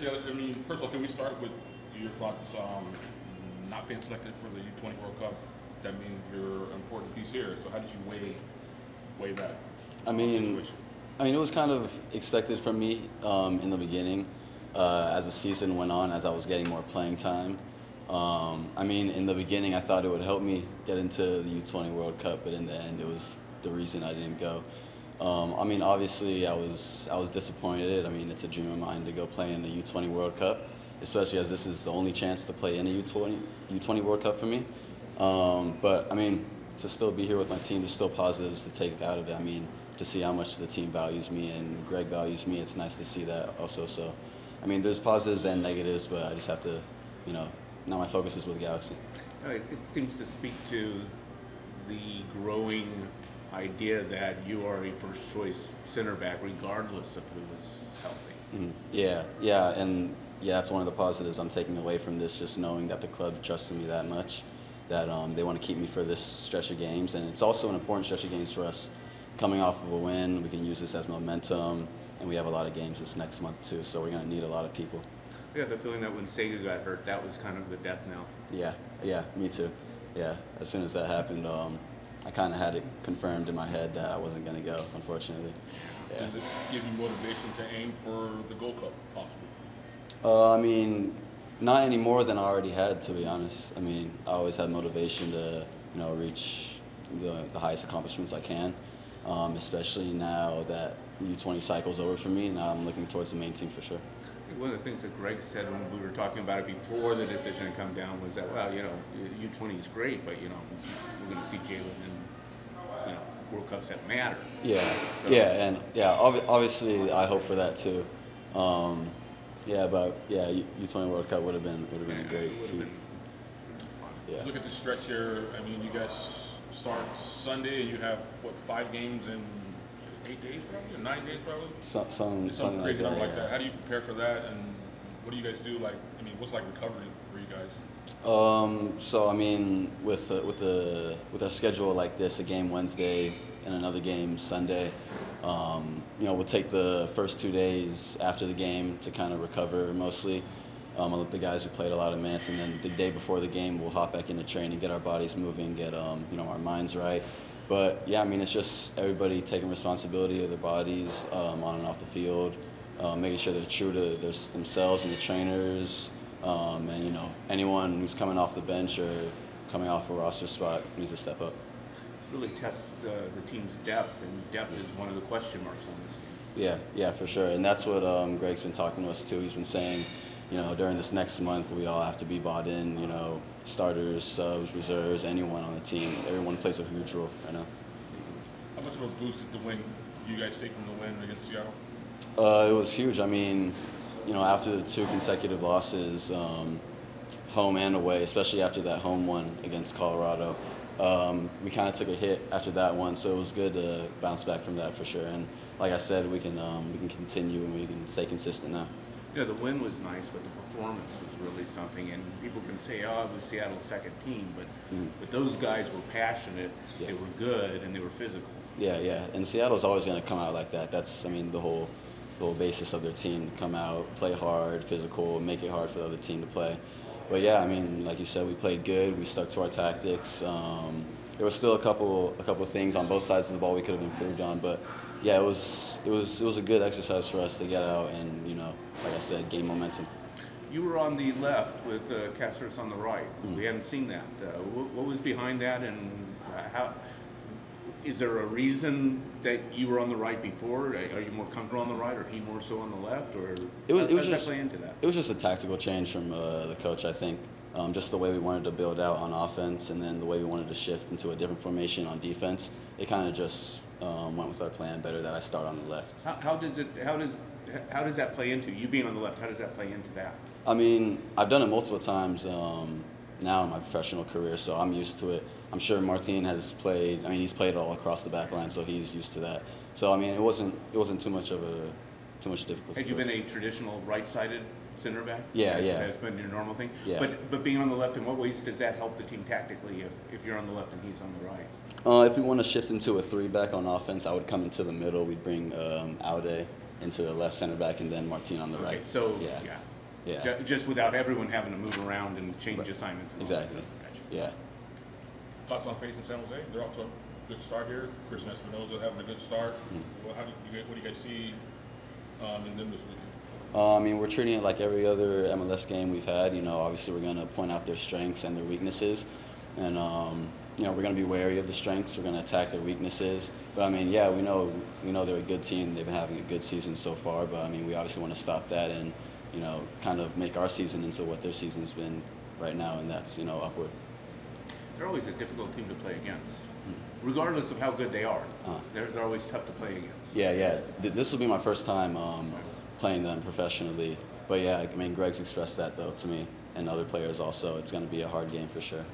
I mean, first of all, can we start with your thoughts not being selected for the U20 World Cup? That means you're an important piece here. So how did you weigh that I mean, situation? it was kind of expected from me in the beginning. As the season went on, as I was getting more playing time. I mean, in the beginning, I thought it would help me get into the U20 World Cup, but in the end, it was the reason I didn't go. I mean, obviously, I was disappointed. I mean, it's a dream of mine to go play in the U20 World Cup, especially as this is the only chance to play in a U20 World Cup for me. But I mean, to still be here with my team, there's still positives to take out of it. I mean, to see how much the team values me and Greg values me, it's nice to see that also. So, I mean, there's positives and negatives, but I just have to, now my focus is with Galaxy. It seems to speak to the growing idea that you are a first choice center back regardless of who is healthy. Mm-hmm. And that's one of the positives I'm taking away from this, just knowing that the club trusted me that much, that they want to keep me for this stretch of games. And it's also an important stretch of games for us. Coming off of a win, we can use this as momentum, and we have a lot of games this next month too, so we're going to need a lot of people. I got the feeling that when Sega got hurt, that was kind of the death knell. Yeah, me too. Yeah, as soon as that happened, I kind of had it confirmed in my head that I wasn't going to go, unfortunately. Yeah. Does it give you motivation to aim for the Gold Cup, possibly? I mean, not any more than I already had, to be honest. I mean, I always had motivation to, reach the highest accomplishments I can, especially now that U20 cycle's over for me. Now I'm looking towards the main team for sure. I think one of the things that Greg said when we were talking about it before the decision had come down was that, well, U20 is great, but, we're going to see Jalen in, World Cups that matter. Yeah, obviously I hope for that too. U20 World Cup would have been a great feat. Yeah. Look at the stretch here. I mean, you guys start Sunday and you have, 5 games in 8 days probably, or 9 days probably? Something crazy like that. Like that. How do you prepare for that, and what do you guys do? What's recovery for you guys? So I mean, with our schedule like this, a game Wednesday and another game Sunday, we'll take the first 2 days after the game to kind of recover mostly. I'll look at the guys who played a lot of minutes, and then the day before the game, we'll hop back into training, get our bodies moving, get our minds right. But yeah, I mean, it's just everybody taking responsibility of their bodies on and off the field, making sure they're true to themselves and the trainers, and anyone who's coming off the bench or coming off a roster spot needs to step up. Really tests the team's depth, and depth is one of the question marks on this team. Yeah, for sure, and that's what Greg's been talking to us too. He's been saying, during this next month, we all have to be bought in, starters, subs, reserves, anyone on the team. Everyone plays a huge role right now. How much of a boost did the win you guys take from the win against Seattle? It was huge. I mean, after the 2 consecutive losses, home and away, especially after that home one against Colorado, we kind of took a hit after that one, so it was good to bounce back from that for sure. And like I said, we can continue and we can stay consistent now. The win was nice, but the performance was really something. And people can say, "Oh, it was Seattle's second team," but those guys were passionate, they were good, and they were physical. Yeah, and Seattle's always going to come out like that. That's, the whole basis of their team: come out, play hard, physical, make it hard for the other team to play. But yeah, like you said, we played good. We stuck to our tactics. There was still a couple things on both sides of the ball we could have improved on, but yeah, it was a good exercise for us to get out and like I said, gain momentum. You were on the left with Cáceres on the right. We hadn't seen that. What was behind that, and how? Is there a reason that you were on the right before? Are you more comfortable on the right, or he more so on the left, or how does that play into that? It was just a tactical change from the coach, I think. Just the way we wanted to build out on offense, and then the way we wanted to shift into a different formation on defense. It kind of just went with our plan better that I start on the left. How does that play into you being on the left? How does that play into that? I mean, I've done it multiple times now in my professional career, so I'm used to it. I'm sure Martin has played. He's played all across the back line, so he's used to that. So it wasn't too much difficulty. Have you been a traditional right-sided center back? Yeah. That's been your normal thing? Yeah. But being on the left, in what ways does that help the team tactically if you're on the left and he's on the right? If we want to shift into a 3-back on offense, I would come into the middle. We'd bring Aude into the left center back, and then Martin on the Okay, right. so, yeah. yeah. Yeah. Just without everyone having to move around and change assignments. And all that Exactly. stuff. Gotcha. Yeah. Thoughts on facing San Jose? They're off to a good start here. Christian Espinoza having a good start. Well, what do you guys see in them this weekend? I mean, we're treating it like every other MLS game we've had. You know, obviously we're going to point out their strengths and their weaknesses. And, you know, we're going to be wary of the strengths. We're going to attack their weaknesses. But, I mean, yeah, we know they're a good team. They've been having a good season so far. But, I mean, we obviously want to stop that and, you know, kind of make our season into what their season's been right now, and that's, you know, upward. They're always a difficult team to play against, regardless of how good they are. They're always tough to play against. Yeah. This will be my first time playing them professionally. But, yeah, I mean, Greg's expressed that, though, to me, and other players also. It's going to be a hard game for sure.